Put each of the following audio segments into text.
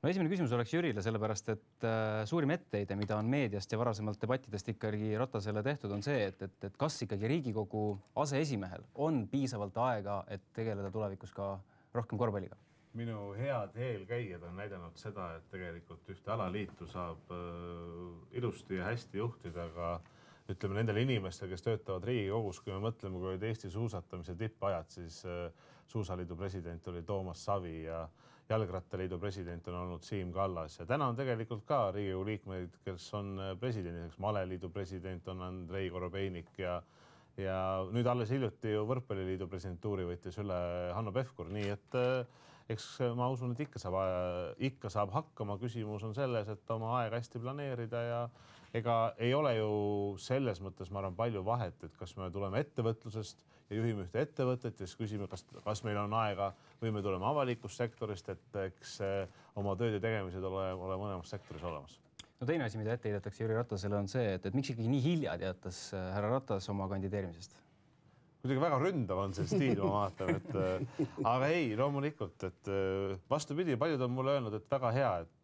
No esimene küsimus oleks Jürile, sellepärast et suurim etteheide, mida on meediast ja varasemalt debattidest ikkagi Ratasele tehtud, on see, et kas ikkagi Riigikogu aseesimehel on piisavalt aega, et tegeleda tulevikus ka rohkem korvpalliga? Minu head eelkäijad on näidanud seda, et tegelikult ühte alaliitu saab ilusti ja hästi juhtida, aga ütleme nendele inimestele, kes töötavad Riigikogus, kui me mõtleme, kui olid Eesti suusatamise tippajad, siis suusaliidu president oli Toomas Savi ja Jalgrattaliidu president on olnud Siim Kallas. Ja täna on tegelikult ka Riigikogu liikmeid, kes on presidendiseks. Maleliidu president on Andrei Korobeinik ja nüüd alles hiljuti ju Võrkpalliliidu presidentuuri võttis üle Hanno Pevkur. Nii et eks ma usun, et ikka saab hakkama. Küsimus on selles, et oma aega hästi planeerida ja ega ei ole ju selles mõttes, ma arvan, palju vahet, et kas me tuleme ettevõtlusest ja juhime ühte ettevõtet ja siis küsime, kas meil on aega või me tuleme avalikust sektorist, et eks oma tööd ja tegemised ole mõlemas sektoris olemas. No teine asi, mida ette heidetakse Jüri Ratasele on see, et miks ikkagi nii hilja teatas härra Ratas oma kandideerimisest? Kuidagi väga ründav on see stiil, ma vaatan, aga ei, loomulikult, et vastupidi, paljud on mulle öelnud, et väga hea, et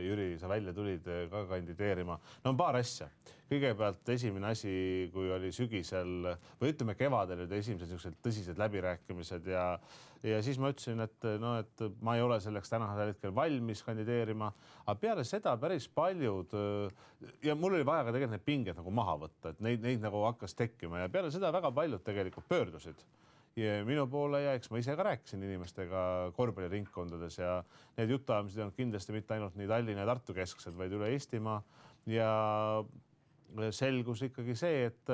Jüri, sa välja tulid ka kandideerima. No on paar asja. Kõigepealt esimene asi, kui oli sügisel või ütleme kevadel, olid esimesed tõsised läbirääkimised ja siis ma ütlesin, et ma ei ole selleks tänasel hetkel valmis kandideerima, aga peale seda päris paljud ja mul oli vaja ka tegelikult need pinged nagu maha võtta, et neid nagu hakkas tekkima ja peale seda väga paljud tegelikult pöördusid minu poole ja eks ma ise ka rääkisin inimestega korvpalliringkondades ja need jutuajamised on kindlasti mitte ainult nii Tallinna ja Tartu kesksed, vaid üle Eestimaa ja selgus ikkagi see, et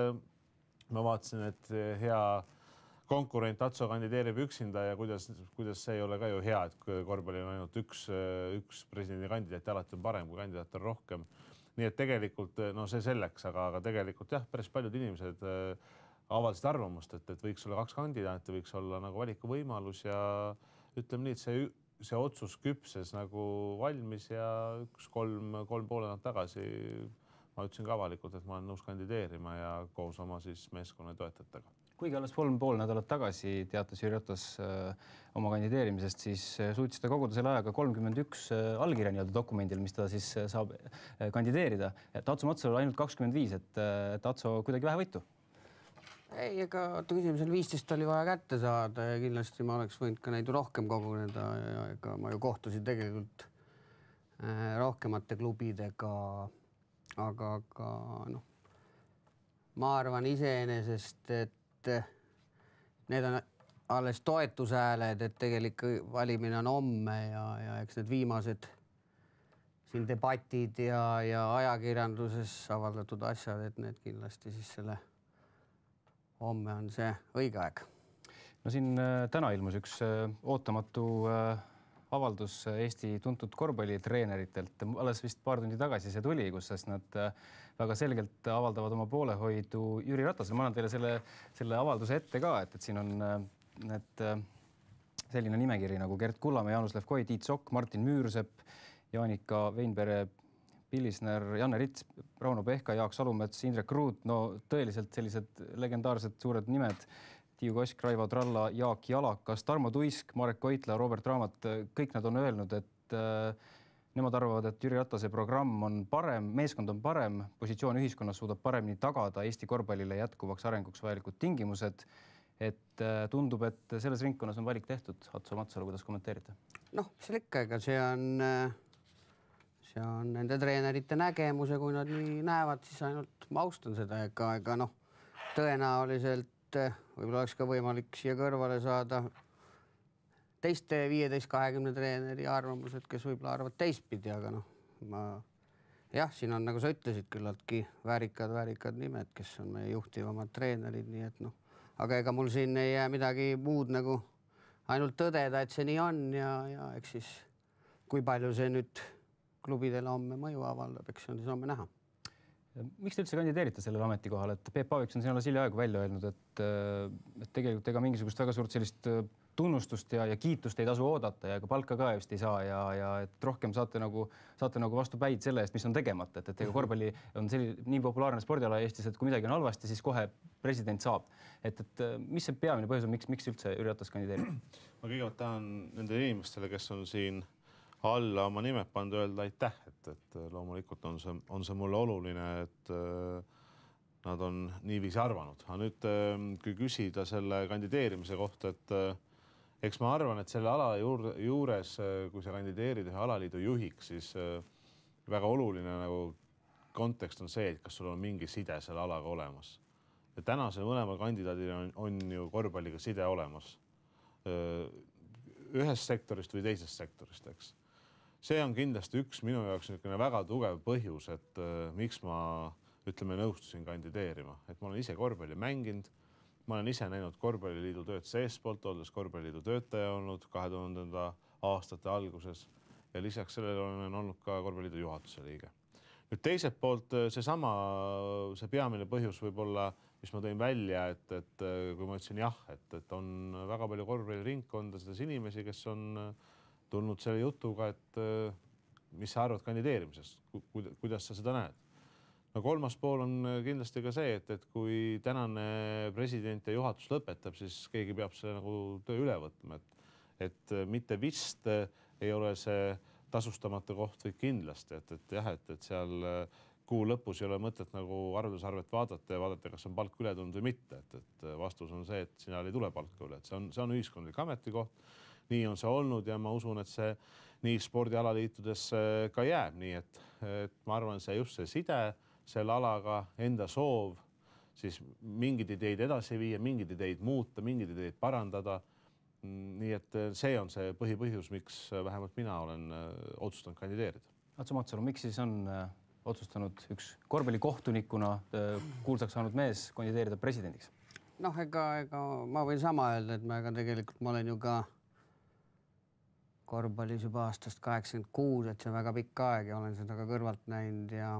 ma vaatasin, et hea konkurent Atso kandideerib üksinda ja kuidas see ei ole ka ju hea, et korvpalli on ainult üks presidendi kandidaat ja alati on parem, kui kandidaat on rohkem. Nii et tegelikult see selleks, aga tegelikult jah, päris paljud inimesed avaldasid arvamust, et võiks olla 2 kandidaati, võiks olla nagu valikuvõimalus ja ütleme nii, et see otsus küpses nagu valmis ja 3 poole nädalat tagasi ma ütlesin ka avalikult, et ma olen nõus kandideerima ja koos oma siis meeskonna toetajatega. Kuigi alles 3,5 nädalat tagasi teatas Jüri Ratas oma kandideerimisest, siis suutis ta koguda selle ajaga 31 allkirja nii-öelda dokumendil, mis ta siis saab kandideerida. Atso Matsal ainult 25, et Atso kuidagi vähe võitu. Ei, ega küsimusel 15 oli vaja kätte saada ja kindlasti ma oleks võinud ka neid rohkem koguneda ja ega ma ju kohtusin tegelikult rohkemate klubidega, aga ma arvan iseenesest, et need on alles toetushääled, et tegelikult valimine on homme ja eks need viimased siin debatid ja ajakirjanduses avaldatud asjad, et need kindlasti siis selle homme on see õige aeg. No siin täna ilmus üks ootamatu avaldus Eesti tuntud korvpallitreeneritelt. Alles vist paar tundi tagasi see tuli, kus nad väga selgelt avaldavad oma poolehoidu Jüri Ratasele. Ma annan teile selle avalduse ette ka, et siin on selline nimekiri nagu Gert Kullamäe, Jaanus Levkoi, Tiit Sokk, Martin Müürsepp, Jaanika Veinberg, Pillisner, Janne Rits, Rauno Pehka, Jaak Salumets, Indrek Ruut, no tõeliselt sellised legendaarsed suured nimed, Tiiu Kosk, Raivo Tralla, Jaak Jalakas, Tarmo Tuisk, Marek Koitla, Robert Raamat, kõik nad on öelnud, et nemad arvavad, et Jüri Ratase programm on parem, meeskond on parem, positsioon ühiskonnas suudab paremini tagada Eesti korvpallile jätkuvaks arenguks vajalikud tingimused, et tundub, et selles ringkonnas on valik tehtud. Atso Matsalu, kuidas kommenteerite? Seal ikka, ega see on nende treenerite nägemus ja kui nad nii näevad, siis ainult ma austan seda, ega tõenäoliselt võib-olla oleks ka võimalik siia kõrvale saada teiste 15-20 treeneri arvamused, kes võib-olla arvavad teistpidi, aga siin on, nagu sa ütlesid, küllaltki väärikad nimed, kes on meie juhtivamad treenerid, nii et aga ega mul siin ei jää midagi muud nagu ainult tõdeda, et see nii on ja eks siis kui palju see nüüd klubidele homme mõju avaldab, eks on siis homme näha. Miks te üldse kandideerite sellele ametikohale? Et Peep Paaviks on siin alles hilja aegu välja öelnud, et tegelikult ega mingisugust väga suurt sellist tunnustust ja kiitust ei tasu oodata ja ega palka ka just ei saa ja et rohkem saate nagu vastu päid selle eest, mis on tegemata, et ega korvpalli on nii populaarne spordiala Eestis, et kui midagi on halvasti, siis kohe president saab. Et mis see peamine põhjus on, miks üldse Jüri Ratas kandideerib? Ma kõigepealt tahan nendele inimestele, kes on siin alla oma nimed pannud, öelda aitäh, et loomulikult on see mulle oluline, et nad on niiviisi arvanud. Aga nüüd, kui küsida selle kandideerimise kohta, et eks ma arvan, et selle ala juures, kui sa kandideerid ühe alaliidu juhiks, siis väga oluline nagu kontekst on see, et kas sul on mingi side selle alaga olemas. Ja tänasel mõlemal kandidaadil on ju korvpalliga side olemas. Ühest sektorist või teisest sektorist, eks. See on kindlasti üks minu jaoks väga tugev põhjus, et miks ma nõustusin kandideerima. Et ma olen ise korvpalli mänginud, ma olen ise näinud korvpalliliidu tööd seespoolt, olles korvpalliliidu töötaja olnud 2000. aastate alguses ja lisaks sellele olen olnud ka korvpalliliidu juhatuse liige. Nüüd teiselt poolt see peamine põhjus võib-olla, mis ma tõin välja, et kui ma ütlesin jah, et on väga palju korvpalliringkondas inimesi, kes on tulnud selle jutuga, et mis sa arvad kandideerimisest, kuidas sa seda näed. No kolmas pool on kindlasti ka see, et kui tänane president ja juhatus lõpetab, siis keegi peab selle nagu töö üle võtma, et mitte vist ei ole see tasustamata koht või kindlasti, et jah, et seal kuu lõpus ei ole mõtet nagu arveldusarvet vaadata ja vaadata, kas on palk üle tulnud või mitte, et vastus on see, et sinna ei tule palka üle, et see on ühiskondlik ametikoht. Nii on see olnud ja ma usun, et see nii spordialaliitudes ka jääb, nii et ma arvan, see just see side selle alaga, enda soov, siis mingid ideid edasi viia, mingid ideid muuta, mingid ideid parandada. Nii et see on see põhipõhjus, miks vähemalt mina olen otsustanud kandideerida. Atso Matsalu, miks siis on otsustanud üks korvpallikohtunikuna kuulsaks saanud mees kandideerida presidendiks? Noh, ega ma võin sama öelda, et tegelikult ma olen ju ka korvpallis juba aastast 86, et see on väga pikk aeg ja olen seda ka kõrvalt näinud ja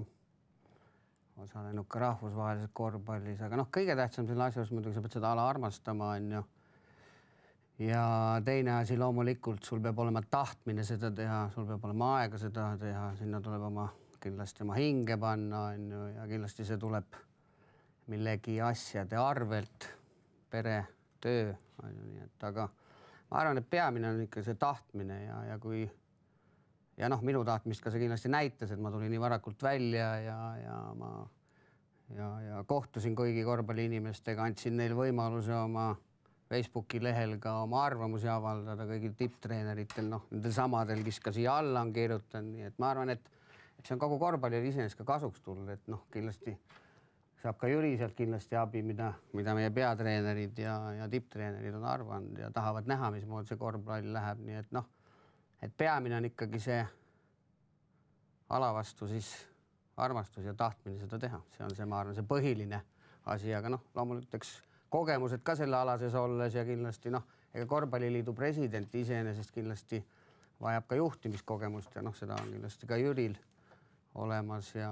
osalenud ka rahvusvahelises korvpallis, aga kõige tähtsam selle asja muidugi sa pead seda ala armastama, on ju. Ja teine asi loomulikult, sul peab olema tahtmine seda teha, sul peab olema aega seda teha, sinna tuleb kindlasti oma hinge panna, on ju, ja kindlasti see tuleb millegi asjade arvelt, pere, töö, on ju, nii et, aga ma arvan, et peamine on ikka see tahtmine ja kui minu tahtmist ka see kindlasti näitas, et ma tulin nii varakult välja ja kohtusin kõigi korvpalliinimestega, andsin neil võimaluse oma Facebooki lehel ka oma arvamusi avaldada kõigil tipptreeneritel, nendel samadel, kes ka siia alla on kirjutanud, nii et ma arvan, et see on kogu korvpallile iseenesest ka kasuks tulnud, et kindlasti saab ka Jüri sealt kindlasti abi, mida meie peatreenerid ja tipptreenerid on arvanud ja tahavad näha, mismoodi see korvpall läheb, nii et et peamine on ikkagi see ala vastu siis armastus ja tahtmine seda teha. See on see, ma arvan, see põhiline asi, aga loomulikult eks kogemused ka selle alases olles ja kindlasti ega korvpalliliidu president iseenesest kindlasti vajab ka juhtimiskogemust ja seda on kindlasti ka Jüril olemas ja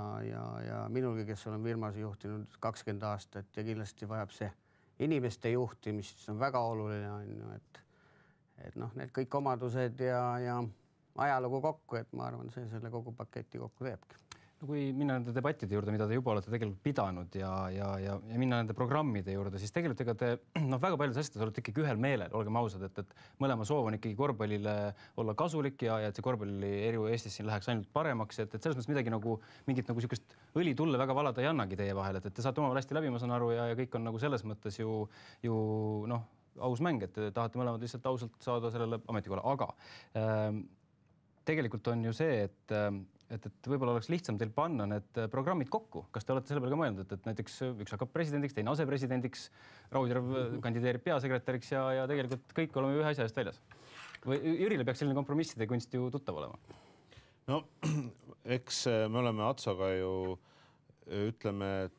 minulgi, kes olen firmas juhtinud 20 aastat ja kindlasti vajab see inimeste juhtimist, see on väga oluline, on ju, et need kõik omadused ja ajalugu kokku, et ma arvan, see selle kogu paketi kokku teebki. No kui minna nende debattide juurde, mida te juba olete tegelikult pidanud ja minna nende programmide juurde, siis tegelikult ega te väga paljudes asjades olete ikkagi ühel meelel, olgem ausad, et mõlema soov on ikkagi korvpallile olla kasulik ja et see korvpallielu Eestis siin läheks ainult paremaks, et selles mõttes mingit sihukest õli tulle väga valada ei annagi teie vahel, et te saate omavahel hästi läbi, ma saan aru, ja kõik on selles mõttes ju aus mäng, et te tahate mõlemad lihtsalt ausalt saada sellele ametikohale, aga tegelikult on ju see, et võib-olla oleks lihtsam teil panna need programmid kokku. Kas te olete selle peale ka mõelnud, et näiteks üks hakkab presidendiks, teine asepresidendiks, Raudjärv kandideerib peasekretäriks ja tegelikult kõik oleme ühe asja eest väljas? Või Jürile peaks selline kompromisside kunst ju tuttav olema? No, eks me oleme Atsoga ju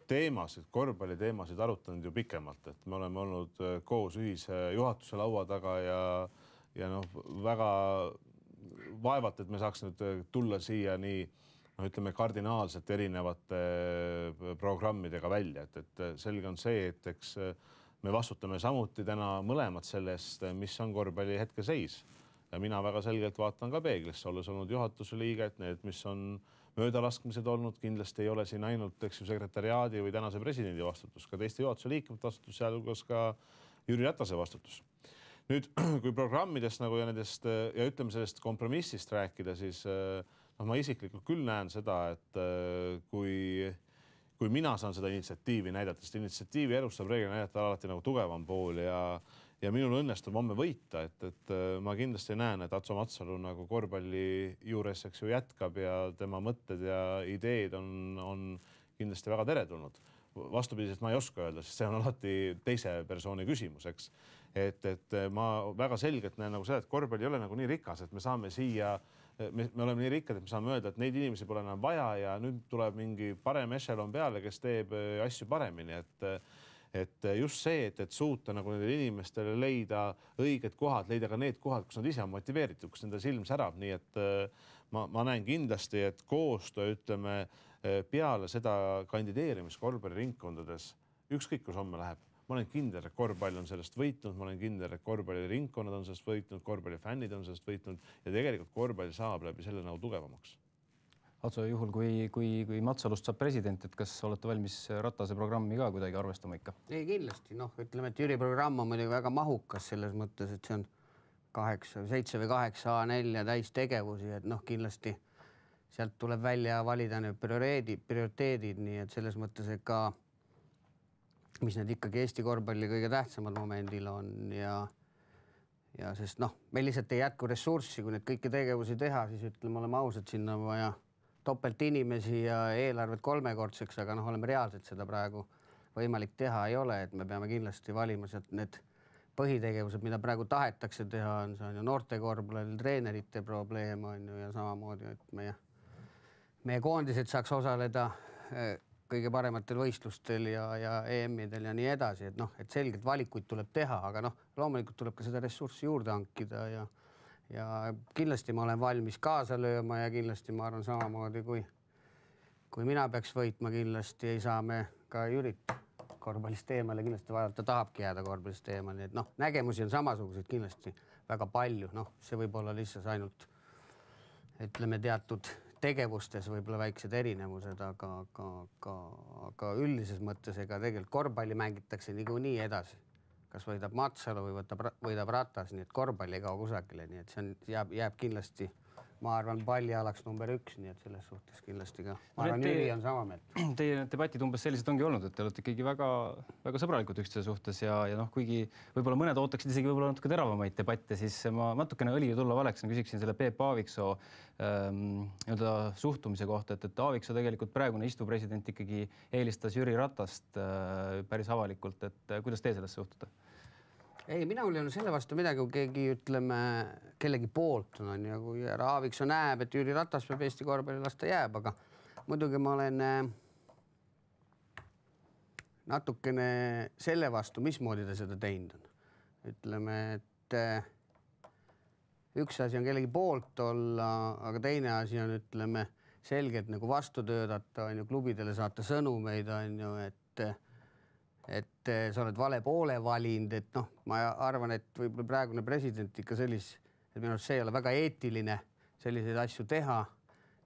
teemasid, korvpalliteemasid arutanud ju pikemalt, et me oleme olnud koos ühise juhatuse laua taga ja väga vaevalt, et me saaks nüüd tulla siia nii, kardinaalselt erinevate programmidega välja, et selge on see, et eks me vastutame samuti täna mõlemad sellest, mis on korvpalli hetkeseis. Ja mina väga selgelt vaatan ka peeglisse, olles olnud juhatuse liige, et need, mis on möödalaskmised olnud, kindlasti ei ole siin ainult sekretariaadi või tänase presidendi vastutus, ka teiste juhatuse liikmete vastutus, sealhulgas ka Jüri Ratase vastutus. Nüüd, kui programmidest nagu ja nendest ja ütleme sellest kompromissist rääkida, siis ma isiklikult küll näen seda, et kui mina saan seda initsiatiivi näidata, sest initsiatiivi elus saab reeglina näidata alati nagu tugevam pool ja minul õnnestub homme võita, et ma kindlasti näen, et Atso Matsalu nagu korvpalli juures, eks ju, jätkab ja tema mõtted ja ideed on kindlasti väga teretulnud. Vastupidiselt ma ei oska öelda, sest see on alati teise persooni küsimus, eks. Et ma väga selgelt näen nagu seda, et korvpall ei ole nagu nii rikas, et me saame siia, me oleme nii rikkad, et me saame öelda, et neid inimesi pole enam vaja ja nüüd tuleb mingi parem ešelon peale, kes teeb asju paremini. Et just see, et suuta nagu nendele inimestele leida õiged kohad, leida ka need kohad, kus nad ise on motiveeritud, kus nende silm särab. Nii et ma näen kindlasti, et koostöö, ütleme, peale seda kandideerimist korvpalliringkondades, ükskõik kus homme läheb, ma olen kindel, et korvpall on sellest võitnud, ma olen kindel, et korvpalliringkonnad on sellest võitnud, korvpallifännid on sellest võitnud ja tegelikult korvpall saab läbi selle nagu tugevamaks. Atso, juhul kui Matsalust saab president, et kas olete valmis Ratase programmi ka kuidagi arvestama ikka? Ei, kindlasti. Ütleme, et Jüri programm on muidugi väga mahukas selles mõttes, et see on 7 või 8 A4 täis tegevusi, et kindlasti sealt tuleb välja valida need prioriteedid, nii et selles mõttes, mis need ikkagi Eesti korvpalli kõige tähtsamad momendil on ja sest meil lihtsalt ei jätku ressurssi, kui need kõiki tegevusi teha, siis ütleme, oleme ausad, sinna on vaja topelt inimesi ja eelarvet 3-kordseks, aga oleme reaalselt seda praegu võimalik teha ei ole, et me peame kindlasti valima sealt need põhitegevused, mida praegu tahetakse teha, see on ju noorte korvpallil treenerite probleem on ju ja samamoodi, et meie koondised saaks osaleda kõige parematel võistlustel ja EM-idel ja nii edasi, et selgelt valikuid tuleb teha, aga loomulikult tuleb ka seda ressurssi juurde hankida ja kindlasti ma olen valmis kaasa lööma ja kindlasti ma arvan samamoodi, kui mina peaks võitma, kindlasti ei saa me ka Jürit korvpallist eemale kindlasti vaadata, ta tahabki jääda korvpallist eemale, et nägemusi on samasuguseid kindlasti väga palju, see võib olla lihtsalt ainult ütleme teatud tegevustes võib-olla väiksed erinevused, aga üldises mõttes tegelikult korvpalli mängitakse niikuinii edasi. Kas võidab Matsalu või võidab Ratas, nii et korvpalli ei kao kusagile, nii et see jääb kindlasti, ma arvan, pallialaks number 1, nii et selles suhtes kindlasti ka. Ma arvan, Jüri on sama meelt. Teie debatid umbes sellised ongi olnud, et te olete ikkagi väga, väga sõbralikud üksteise suhtes ja kuigi võib-olla mõned ootaksid isegi võib-olla natuke teravamaid debatte, siis ma natukene õli tulla valeks küsiksin selle Peep Aaviksoo suhtumise kohta, et Aaviksoo tegelikult praegune istupresident ikkagi eelistas Jüri Ratast päris avalikult, et kuidas te sellesse suhtute? Ei, minul ei ole selle vastu midagi, kui keegi ütleme kellegi poolt on ja kui Aaviksoo näeb, et Jüri Ratas peab Eesti korvpalli lasta jääb, aga muidugi ma olen natukene selle vastu, mismoodi ta seda teinud on. Ütleme, et üks asi on kellegi poolt olla, aga teine asi on, ütleme, selgelt nagu vastu töötada, on ju, klubidele saata sõnumeid, on ju, et sa oled vale poole valinud, et ma arvan, et võib-olla praegune president ikka et minu arust see ei ole väga eetiline selliseid asju teha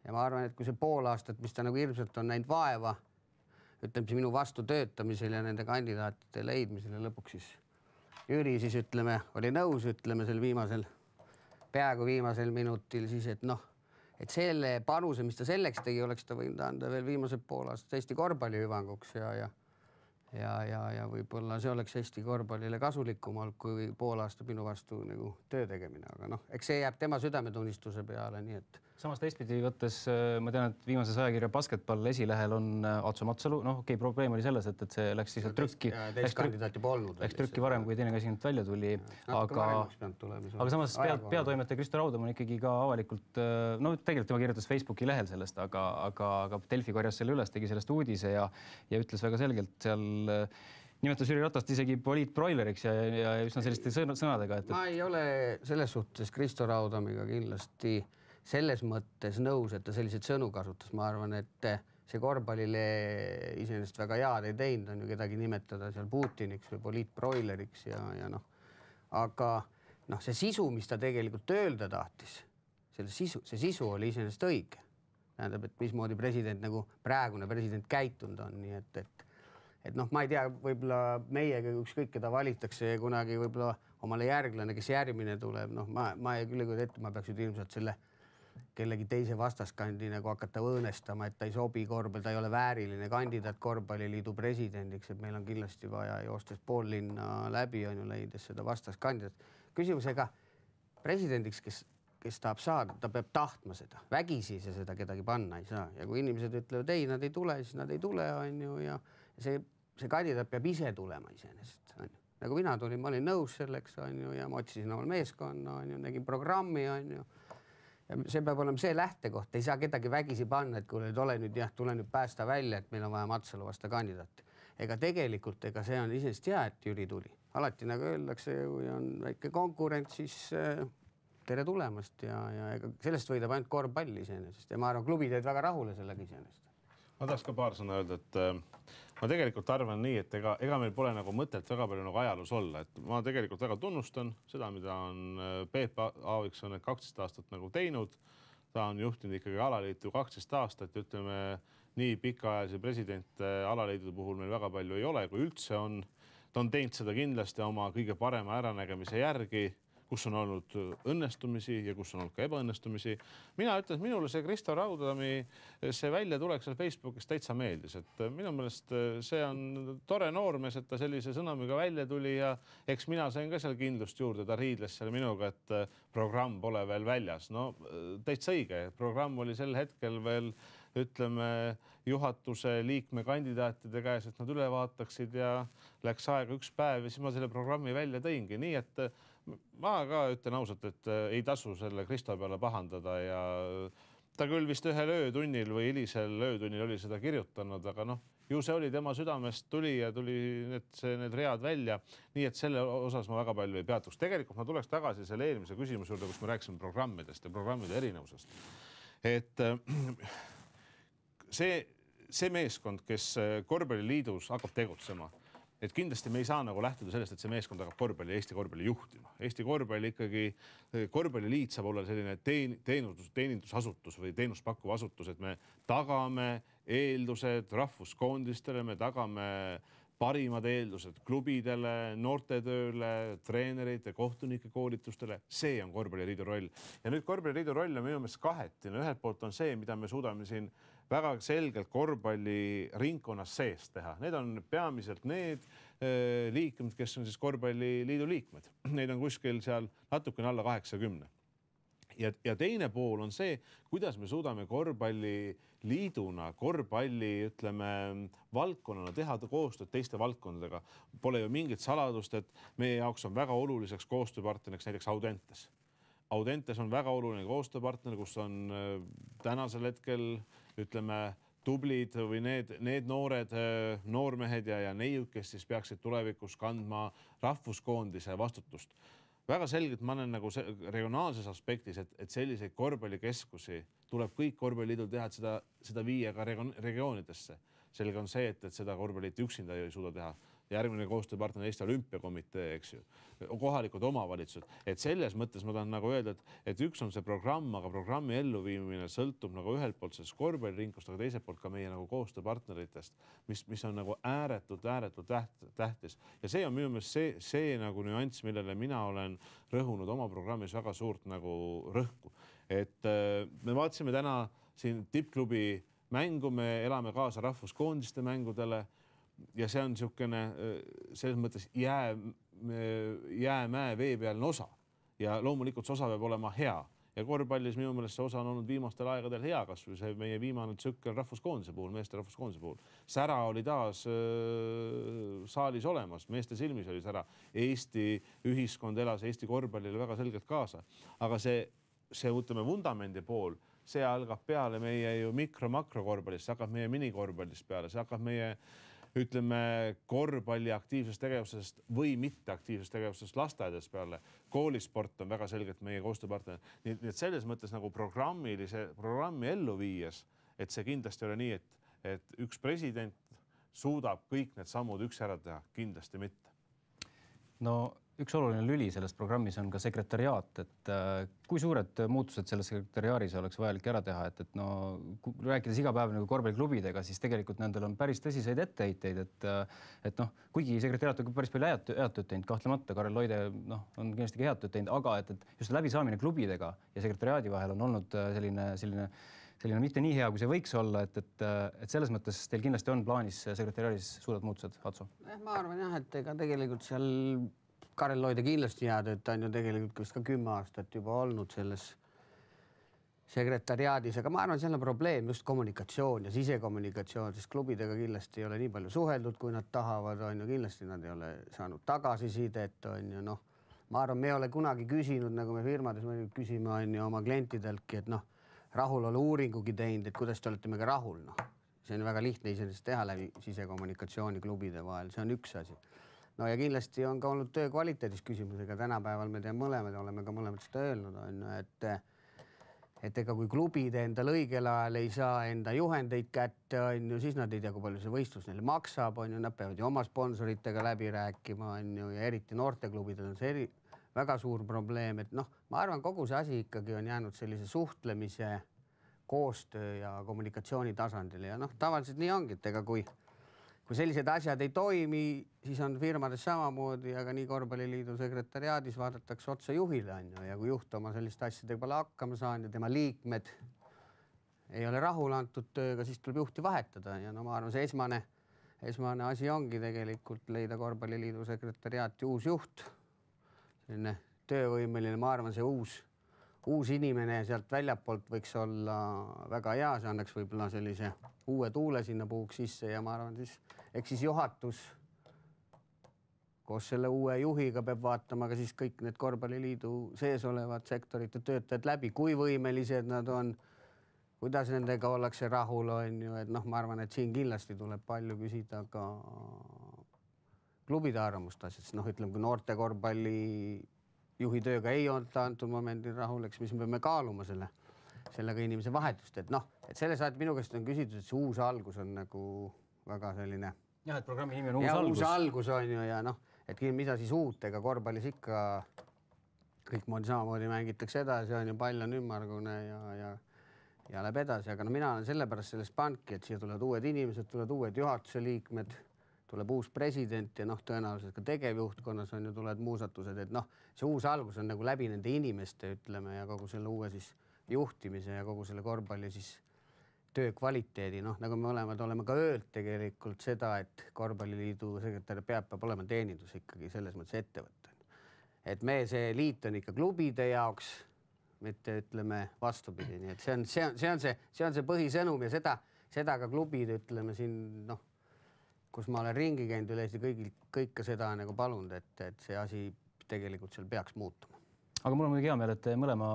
ja ma arvan, et kui see pool aastat, mis ta nagu ilmselt on näinud vaeva, ütleme minu vastu töötamisel ja nende kandidaatide leidmisel ja lõpuks siis Jüri siis ütleme, oli nõus, ütleme sel peaaegu viimasel minutil siis, et selle panuse, mis ta selleks tegi, oleks ta võinud anda veel viimased pool aastat Eesti korvpalli hüvanguks ja võib-olla see oleks Eesti korvpallile kasulikum olnud kui pool aasta minu vastu nagu töö tegemine, aga eks see jääb tema südametunnistuse peale, nii et samas teistpidi võttes, ma tean, et viimases ajakirja Basketball esilehel on Atso Matsalu, probleem oli selles, et see läks siis trükki. Teist kandidaati polnud. Läks trükki varem, kui teine käsi nüüd välja tuli. Aga samas peatoimetaja Kristo Raudam on ikkagi ka avalikult, tegelikult tema kirjutas Facebooki lehel sellest, aga Delfi korjas selle üles, tegi sellest uudise ja ütles väga selgelt seal nimetas Jüri Ratast isegi poliitbroileriks ja üsna selliste sõnadega. Ma ei ole selles suhtes Kristo Raudamiga kindlasti selles mõttes nõus, et ta selliseid sõnu kasutas. Ma arvan, et see korvpallile iseenesest väga head ei teinud, on ju kedagi nimetada seal Putiniks või poliitbroileriks aga see sisu, mis ta tegelikult öelda tahtis, see sisu oli iseenesest õige. Tähendab, et mismoodi president nagu praegune president käitunud on, nii et ma ei tea, võib-olla meiega ükskõik, keda valitakse kunagi võib-olla omale järglane, kes järgmine tuleb, noh, ma ei küll ette, ma peaks nüüd ilmselt selle kellegi teise vastaskandi nagu hakata õõnestama, et ta ei sobi korvpalli, ta ei ole vääriline kandidaat korvpalliliidu presidendiks, et meil on kindlasti vaja joostes pool linna läbi, on ju, leides seda vastaskandidaat. Küsimusega presidendiks, kes tahab saada, ta peab tahtma seda, vägisi seda kedagi panna ei saa. Ja kui inimesed ütlevad, ei, nad ei tule, siis nad ei tule, on ju, ja see kandidaat peab ise tulema iseenesest, on ju. Nagu mina tulin, ma olin nõus selleks, on ju, ja ma otsisin omal meeskonna, on ju, nägin programmi, on ju. Ja see peab olema see lähtekoht, ei saa kedagi vägisi panna, et kuule, tule nüüd päästa välja, et meil on vaja Matsalu vasta kandidaati. Ega tegelikult, see on iseenesest hea, et Jüri tuli. Alati nagu öeldakse, kui on väike konkurent, siis tere tulemast ja ega sellest võidab ainult korvpalli iseenesest. Ja ma arvan, klubid jäid väga rahule sellega iseenesest. Ma tahaks ka paar sõna öelda, et ma tegelikult arvan nii, et ega meil pole nagu mõtet väga palju nagu ajaloos olla, et ma tegelikult väga tunnustan seda, mida on Peep Aaviksson 12 aastat nagu teinud. Ta on juhtinud ikkagi alaliitu 12 aastat, ütleme nii pikaajalisi presidente alaliidu puhul meil väga palju ei ole, kui üldse on. Ta on teinud seda kindlasti oma kõige parema äranägemise järgi, kus on olnud õnnestumisi ja kus on olnud ka ebaõnnestumisi. Mina ütlen, et minule see Kristo Raudami see välja tuleks seal Facebookis täitsa meeldis, et minu meelest see on tore noormees, et ta sellise sõnamiga välja tuli ja eks mina sain ka seal kindlust juurde, ta riidles seal minuga, et programm pole veel väljas. No täitsa õige, programm oli sel hetkel veel ütleme juhatuse liikme kandidaatide käes, et nad üle vaataksid ja läks aega üks päev ja siis ma selle programmi välja tõingi. Nii et ma ka ütlen ausalt, et ei tasu selle Kristo peale pahandada ja ta küll vist ühel öötunnil või hilisel öötunnil oli seda kirjutanud, aga noh, ju see oli tema südamest tuli ja tuli need read välja. Nii et selle osas ma väga palju ei peatuks. Tegelikult ma tuleks tagasi selle eelmise küsimuse juurde, kus me rääkisime programmidest ja programmide erinevusest. Et see meeskond, kes korvpalliliidus hakkab tegutsema, et kindlasti me ei saa nagu lähtuda sellest, et see meeskond hakkab Eesti korvpalli juhtima. Eesti korvpalli ikkagi, korvpalliliit saab olla selline teenindusasutus või teenuspakkuv asutus, et me tagame eeldused rahvuskoondistele, me tagame parimad eeldused klubidele, noortetööle, treenerite, kohtunike koolitustele. See on korvpalliliidu roll. Ja nüüd korvpalliliidu roll on minu meelest kahetine. Ühelt poolt on see, mida me suudame siin väga selgelt korvpalli ringkonnas seest teha. Need on peamiselt need liikmed, kes on siis korvpalliliidu liikmed. Neid on kuskil seal natukene alla 80. Ja teine pool on see, kuidas me suudame korvpalliliiduna, korvpalli, ütleme, valdkonnana teha koostööd teiste valdkondadega. Pole ju mingit saladust, et meie jaoks on väga oluliseks koostööpartneriks näiteks Audentes. Audentes on väga oluline koostööpartner, kus on tänasel hetkel, ütleme, tublid või need noored noormehed ja neiud, kes siis peaksid tulevikus kandma rahvuskoondise vastutust. Väga selgelt ma olen nagu regionaalses aspektis, et selliseid korvpallikeskusi tuleb kõik korvpalliliidul teha, et seda viia ka regioonidesse. Selge on see, et seda korvpalliliit üksinda ei suuda teha. Järgmine koostööpartner Eesti Olümpiakomitee, eks ju, kohalikud omavalitsused. Et selles mõttes ma tahan nagu öelda, et üks on see programm, aga programmi elluviimine sõltub nagu ühelt poolt sellest korvpalliringust, aga teiselt poolt ka meie nagu koostööpartneritest, mis on nagu ääretult tähtis. Ja see on minu meelest see nagu nüanss, millele mina olen rõhunud oma programmis väga suurt nagu rõhku. Et me vaatasime täna siin tippklubi mängu, me elame kaasa rahvuskoondiste mängudele ja see on niisugune selles mõttes jäämäe veepealne osa ja loomulikult see osa peab olema hea ja korvpallis minu meelest see osa on olnud viimastel aegadel hea, kas või see meie viimane tsükkel rahvuskoondise puhul, meeste rahvuskoondise puhul. Sära oli taas saalis olemas, meeste silmis oli sära. Eesti ühiskond elas Eesti korvpallile väga selgelt kaasa, aga see ütleme vundamendi pool, see algab peale meie ju mikro-makrokorvpallist, see hakkab meie minikorvpallist peale, see hakkab meie ütleme korvpalli aktiivsest tegevusest või mitteaktiivsest tegevusest lasteaedades peale. Koolisport on väga selgelt meie koostööpartner. Nii et selles mõttes nagu programmi ellu viies, et see kindlasti ole nii, et üks president suudab kõik need sammud üks ära teha, kindlasti mitte. No üks oluline lüli selles programmis on ka sekretariaat, et kui suured muutused selles sekretariaaris oleks vajalik ära teha, et no rääkides iga päev nagu korvpalliklubidega, siis tegelikult nendel on päris tõsiseid etteheiteid, et noh, kuigi sekretariaat on päris palju head tööd teinud, kahtlemata Karel Loide on kindlasti ka head tööd teinud, aga et just läbisaamine klubidega ja sekretariaadi vahel on olnud selline mitte nii hea, kui see võiks olla, et selles mõttes teil kindlasti on plaanis sekretariaaris suured muutused, Atso? Ma arvan jah, et ega tegelikult seal Karel Loide kindlasti jääd, et ta on ju tegelikult vist ka 10 aastat juba olnud selles sekretariaadis, aga ma arvan, seal on probleem just kommunikatsioon ja sisekommunikatsioon, sest klubidega kindlasti ei ole nii palju suheldud, kui nad tahavad, on ju, kindlasti nad ei ole saanud tagasisidet, on ju, noh, ma arvan, me ei ole kunagi küsinud, nagu me firmades küsime, on ju, oma klientideltki, et noh, rahulolu uuringugi teinud, et kuidas te olete meiega rahul, noh, see on väga lihtne iseenesest teha läbi sisekommunikatsiooni klubide vahel, see on üks asi. No ja kindlasti on ka olnud töö kvaliteedis küsimusega, tänapäeval me teeme mõlemad, oleme ka mõlemad seda öelnud, on ju, et ega kui klubid endal õigel ajal ei saa enda juhendeid kätte, on ju, siis nad ei tea, kui palju see võistlus neile maksab, on ju, nad peavad ju oma sponsoritega läbi rääkima, on ju, ja eriti noorteklubidel on see väga suur probleem, et noh, ma arvan, kogu see asi ikkagi on jäänud sellise suhtlemise, koostöö ja kommunikatsiooni tasandile ja noh, tavaliselt nii ongi, et ega kui sellised asjad ei toimi, siis on firmades samamoodi, aga nii korvpalliliidu sekretariaadis vaadatakse otsa juhile, on ju, ja kui juht oma selliste asjadega pole hakkama saanud ja tema liikmed ei ole rahul antud tööga, siis tuleb juhti vahetada ja no ma arvan, see esmane asi ongi tegelikult leida korvpalliliidu sekretariaati uus juht, selline töövõimeline, ma arvan, see uus inimene sealt väljapoolt võiks olla väga hea, see annaks võib-olla sellise uue tuule sinna puhuks sisse ja ma arvan, eks siis juhatus koos selle uue juhiga peab vaatama ka siis kõik need korvpalliliidu sees olevad sektorite töötajad läbi, kui võimelised nad on, kuidas nendega ollakse rahul, on ju, et noh, ma arvan, et siin kindlasti tuleb palju küsida ka klubide arvamust asjast, noh, ütleme, kui noorte korvpalli juhi tööga ei olnud ta antud momendil rahul, eks mis me peame kaaluma sellega inimese vahetust, et noh, et selle saad minu käest on küsitud, et see uus algus on nagu väga selline. Jah, et programmi nimi on uus algus on ju ja noh, et mida siis uut, ega korvpallis ikka kõik moodi samamoodi mängitakse edasi, on ju pall on ümmargune ja läheb edasi, aga no mina olen sellepärast sellest panki, et siia tulevad uued inimesed, tulevad uued juhatuse liikmed, tuleb uus president ja noh, tõenäoliselt ka tegevjuhtkonnas on ju tulevad muusatused, et noh, see uus algus on nagu läbi nende inimeste, ütleme, ja kogu selle uue siis juhtimise ja kogu selle korvpalli siis töö kvaliteedi, noh, nagu me oleme ka öelnud tegelikult seda, et korvpalliliidu sekretär peab olema teenindus ikkagi selles mõttes ettevõte. Et see liit on ikka klubide jaoks, mitte ütleme vastupidi, nii et see on see põhisõnum ja seda ka klubid, ütleme siin, noh, kus ma olen ringi käinud üle Eesti, kõik ka seda nagu palunud, et see asi tegelikult seal peaks muutuma. Aga mul on muidugi hea meel, et mõlema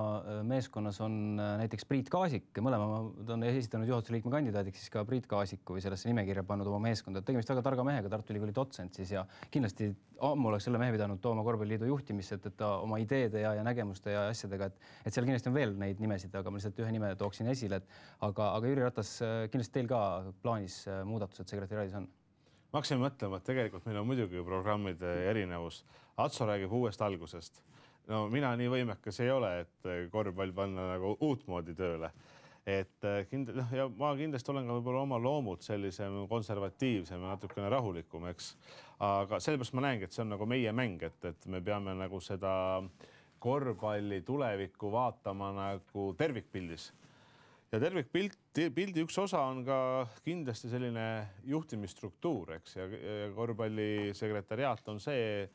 meeskonnas on näiteks Priit Kaasik, mõlema on esitanud juhatuse liikme kandidaadiks siis ka Priit Kaasiku või sellesse nimekirja pannud oma meeskonda. Tegemist väga targa mehega, Tartu Ülikooli dotsent siis ja kindlasti ammu oleks selle mehe pidanud tooma korvpalliliidu juhtimisse, et ta oma ideede ja nägemuste ja asjadega, et seal kindlasti on veel neid nimesid, aga ma lihtsalt ühe nime tooksin esile, aga Jüri Ratas, kindlasti teil ka plaanis muudatused sekretariaadis on? Ma hakkasin mõtlema, et tegelikult meil on muidugi programmide erinevus. Atso räägib uuest algusest. No mina nii võimekas ei ole, et korvpall panna nagu uutmoodi tööle. Ja ma kindlasti olen ka võib-olla oma loomult sellisem konservatiivsem ja natukene rahulikum, eks. Aga sellepärast ma näengi, et see on nagu meie mäng, et me peame nagu seda korvpalli tulevikku vaatama nagu tervikpildis. Ja tervikpildi üks osa on ka kindlasti selline juhtimisstruktuur, eks, ja korvpalli sekretariaat on see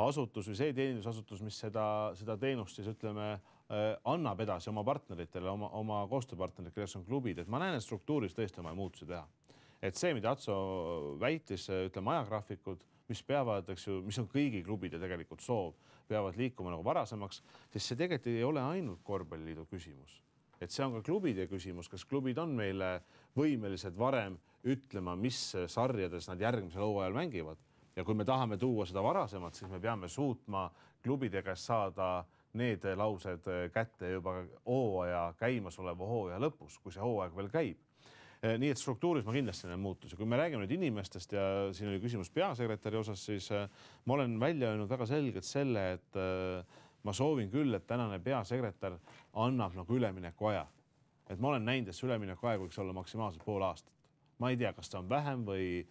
asutus või see teenindusasutus, mis seda teenust siis ütleme annab edasi oma partneritele, oma koostööpartneritele, kelleks on klubid, et ma näen, et struktuuris tõesti oma muutusi teha. Et see, mida Atso väitis, ütleme ajagraafikud, mis peavad, eks ju, mis on kõigi klubide tegelikult soov, peavad liikuma nagu varasemaks, sest see tegelikult ei ole ainult korvpalliliidu küsimus. Et see on ka klubide küsimus, kas klubid on meile võimelised varem ütlema, mis sarjades nad järgmisel hooajal mängivad. Ja kui me tahame tuua seda varasemat, siis me peame suutma klubide käest saada need laused kätte juba hooaja käimasoleva hooaja lõpus, kui see hooaeg veel käib. nii et struktuuris ma kindlasti näen muutusi. Kui me räägime nüüd inimestest ja siin oli küsimus peasekretäri osas, siis ma olen välja öelnud väga selgelt selle, et ma soovin küll, et tänane peasekretär annab nagu ülemineku aja. Et ma olen näinud, et see ülemineku aeg võiks olla maksimaalselt pool aastat. Ma ei tea, kas ta on vähem või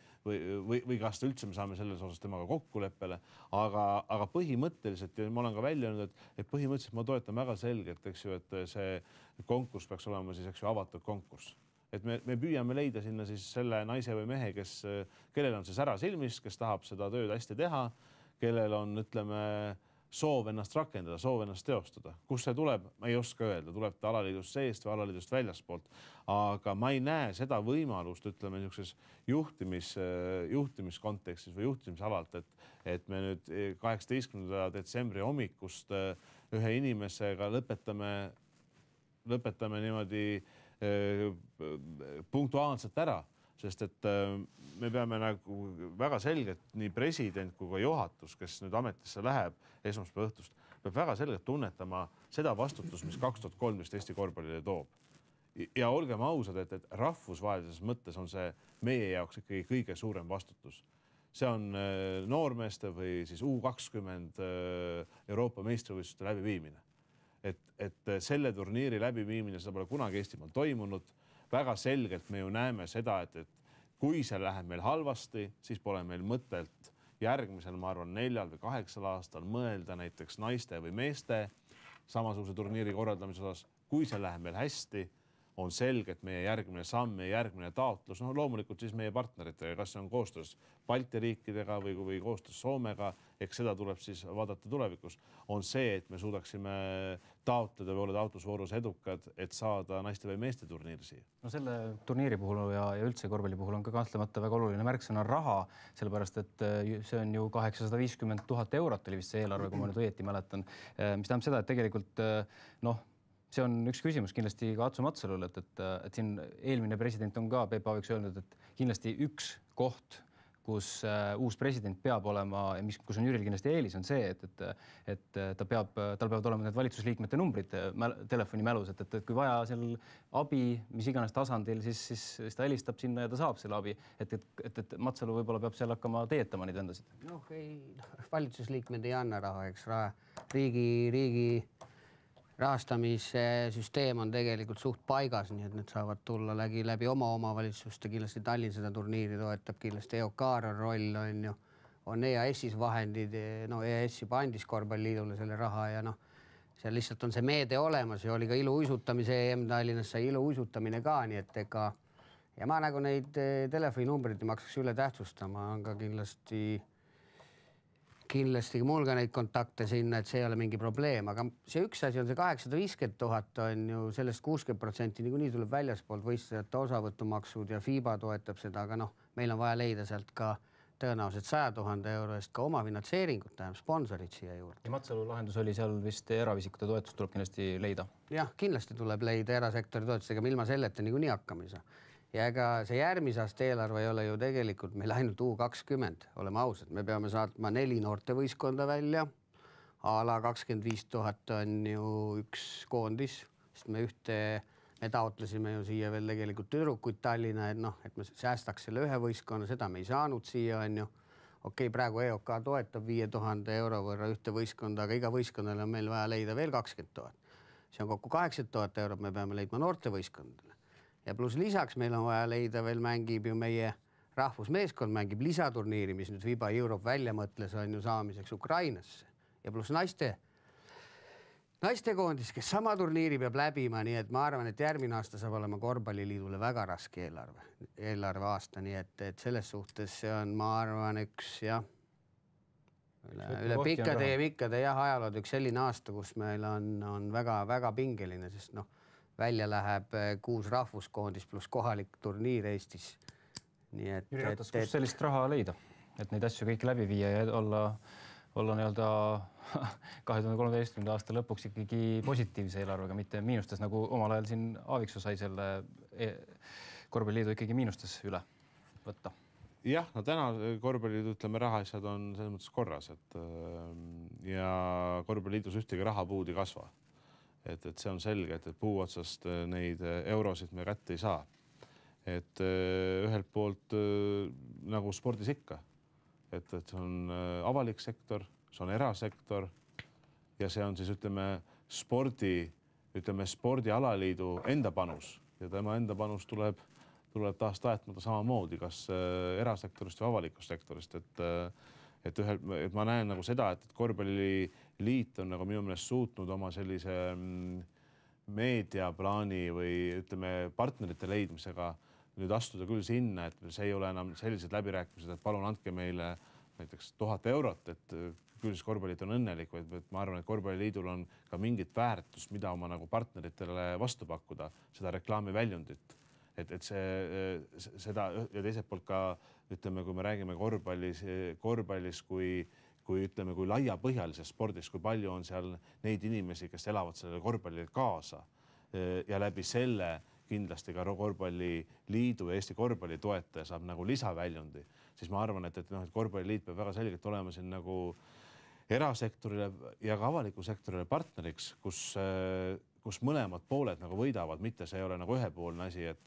kas ta üldse me saame selles osas temaga kokkuleppele, aga põhimõtteliselt ja ma olen ka välja öelnud, et põhimõtteliselt ma toetan väga selgelt, eks ju, et see konkurss peaks olema siis, eks ju, avatud konkurss. Et me püüame leida sinna siis selle naise või mehe, kellel on see sära silmis, kes tahab seda tööd hästi teha, kellel on, ütleme, soov ennast rakendada, soov ennast teostada. Kus see tuleb, ma ei oska öelda, tuleb ta alaliidust seest või alaliidust väljaspoolt, aga ma ei näe seda võimalust, ütleme, niisuguses juhtimiskontekstis või juhtimisalalt, et me nüüd 18. detsembri hommikust ühe inimesega lõpetame niimoodi punktuaalselt ära, sest et me peame nagu väga selgelt nii president kui ka juhatus, kes nüüd ametisse läheb esmaspäeva õhtust, peab väga selgelt tunnetama seda vastutust, mis 2013 Eesti korvpallile toob. Ja olgem ausad, et rahvusvahelises mõttes on see meie jaoks ikkagi kõige suurem vastutus. See on noormeeste või siis U20 Euroopa meistrivõistluste läbiviimine. Et selle turniiri läbiviimine, seda pole kunagi Eestimaal toimunud. Väga selgelt me ju näeme seda, et kui see läheb meil halvasti, siis pole meil mõttelt järgmisel, ma arvan, 4 või 8 aastal mõelda näiteks naiste või meeste samasuguse turniiri korraldamise osas. Kui see läheb meil hästi, on selge, et meie järgmine samm, meie järgmine taotlus, loomulikult siis meie partneritega, kas see on koostöös Balti riikidega või koostöös Soomega, eks seda tuleb siis vaadata tulevikus, on see, et me suudaksime taotleda või olla taotlusvoorus edukad, et saada naiste või meeste turniiri siia. No selle turniiri puhul ja üldse korvpalli puhul on ka kahtlemata väga oluline märksõna raha, sellepärast et see on ju 850 000 eurot oli vist see eelarve, kui ma nüüd õieti mäletan, mis tähendab seda, et tegelikult see on üks küsimus kindlasti ka Atsu Matsalule, et siin eelmine president on ka Peep Aaviks öelnud, et kindlasti üks koht, kus uus president peab olema ja kus on Jüril kindlasti eelis, on see, et tal peavad olema need valitsusliikmete numbrid telefoni mälus, et kui vaja seal abi, mis iganes tasandil, siis ta helistab sinna ja ta saab selle abi, et Matsalu võib-olla peab seal hakkama teetama neid endasid. Valitsusliikmed ei anna raha, eks riigi rahastamise süsteem on tegelikult suht paigas, nii et need saavad tulla läbi oma omavalitsuste, kindlasti Tallinn seda turniiri toetab, kindlasti EOK-r on roll, on EAS-is vahendid, EAS juba andis korvpalliliidule selle raha ja seal lihtsalt on see meede olemas ja oli ka iluuisutamise EM Tallinnas sai iluuisutamine ka, nii et ja ma nagu neid telefoninumbreid ei maksaks üle tähtsustama, on ka kindlasti mul ka neid kontakte sinna, et see ei ole mingi probleem, aga see üks asi on see 850 000 on ju sellest 60% niikuinii tuleb väljaspoolt võistlejate osavõtumaksud ja FIBA toetab seda, aga meil on vaja leida sealt ka tõenäoliselt 100 000 euro eest ka oma finantseeringut, tähendab sponsorid siia juurde. Ja Matsalu lahendus oli seal vist eravisikute toetust tuleb kindlasti leida. Jah, kindlasti tuleb leida erasektori toetustega, ilma selleta niikuinii hakkama ei saa. Ja ega see järgmise aasta eelarve ei ole ju tegelikult meil ainult U20, oleme ausad, me peame saatma 4 noortevõistkonda välja, a la 25 000 on ju üks koondis, sest me taotlesime ju siia veel tegelikult tüdrukuid Tallinna, et me säästaks selle ühe võistkonna, seda me ei saanud siia, on ju. Okei, praegu EOK toetab 5000 euro võrra ühte võistkonda, aga iga võistkonnale on meil vaja leida veel 20 000. See on kokku 80 000 eurot, me peame leidma noortevõistkondadele. Ja pluss lisaks meil on vaja leida veel mängib ju meie rahvusmeeskond, mängib lisaturniiri, mis nüüd FIBA Europe välja mõtles, on ju saamiseks Ukrainasse. Ja pluss naistekoondis, kes sama turniiri peab läbima, nii et ma arvan, et järgmine aasta saab olema korvpalliliidule väga raske eelarve aasta, nii et selles suhtes see on, ma arvan, üks üle pikkade ajalood üks selline aasta, kus meil on väga pingeline, sest välja läheb 6 rahvuskoondis pluss kohalik turniir Eestis. Jüri Ratas, kus sellist raha leida, et neid asju kõik läbi viia ja olla nii-öelda 2013. aasta lõpuks ikkagi positiivse eelarvega, mitte miinustes, nagu omal ajal siin Aaviksoo sai selle korvpalliliidu ikkagi miinustes üle võtta. Jah, täna korvpalliliidu, ütleme, rahaasjad on selles mõttes korras, ja korvpalliliidus ühtegi rahapuud ei kasva. Et see on selge, et puu otsast neid eurosid me kätte ei saa. et ühelt poolt nagu spordis ikka, et see on avalik sektor, see on erasektor ja see on siis spordialaliidu enda panus ja tema enda panus tuleb taas taetmata samamoodi, kas erasektorist või avalikust sektorist, et ma näen nagu seda, et korvpalliliit on nagu minu meelest suutnud oma sellise meediaplaani või partnerite leidmisega nüüd astuda küll sinna, et see ei ole enam sellised läbirääkimised, et palun andke meile näiteks 1000 eurot, et küll siis korvpalliliit on õnnelik, vaid ma arvan, et korvpalliliidul on ka mingit väärtust, mida oma nagu partneritele vastu pakkuda, seda reklaamiväljundit. Et seda ja teiselt poolt ka, kui me räägime korvpallis kui laiapõhjalises spordis, kui palju on seal neid inimesi, kes elavad sellele korvpallile kaasa ja läbi selle kindlasti ka korvpalliliidu ja Eesti korvpallitoetaja saab nagu lisaväljunди, siis ma arvan, et korvpalliliit peab väga selgelt olema siin nagu erasektorile ja ka avaliku sektorile partneriks, kus mõlemad pooled nagu võidavad, mitte see ei ole nagu ühepoolne asi, et